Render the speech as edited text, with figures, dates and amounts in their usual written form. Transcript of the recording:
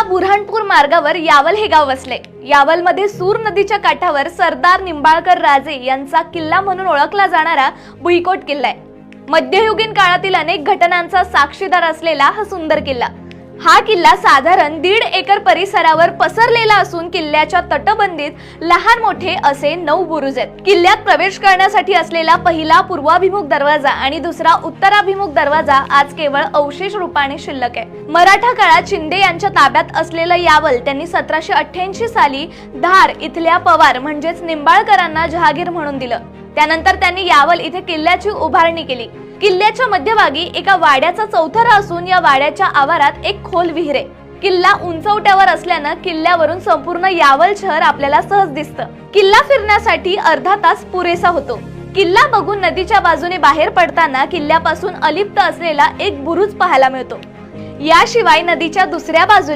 बुऱ्हाणपूर मार्गावर यावल हे गाव वसले। यावलमध्ये सूर नदीच्या काठावर सरदार निंबाळकर राजे यांचा किल्ला म्हणून ओळखला जाणारा भुईकोट किल्ला आहे। मध्ययुगीन काळातील अनेक घटनांचा साक्षीदार असलेला हा सुंदर किल्ला। हा किल्ला साधारण 1.5 एकर परिसरावर पसरलेला असून किल्ल्याच्या तटबंदीत लहान मोठे असे 9 बुरुज आहेत। किल्ल्यात प्रवेश करण्यासाठी असलेला पहिला पूर्वाभिमुख दरवाजा आणि दुसरा उत्तराभिमुख दरवाजा आज केवळ अवशेष रूपाने शिल्लक आहे। मराठा काळात शिंदे यांच्या ताब्यात असलेलं यावल त्यांनी 1788 साली धार इथल्या पवार म्हणजेच निंबाळकरांना जहागीर म्हणून दिलं। त्यानंतर त्यांनी यावल इथे किल्ल्याची उभारणी केली। किल्ल्याच्या मध्यभागी एका वाड्याचा चौथरा असून या वाड्याच्या आवारात एक खोल विहीर आहे। किल्ला उंचवट्यावर असल्यानं किल्ल्यावरून संपूर्ण यावल शहर आपल्याला सहज दिसतं। किल्ला फिरण्यासाठी अर्धा तास पुरेसा होतो। किल्ला बघून नदीच्या बाजूने बाहेर पडताना किल्ल्यापासून अलिप्त असलेला एक बुरुज पाहायला मिळतो। याशिवाय नदीच्या दुसऱ्या बाजूला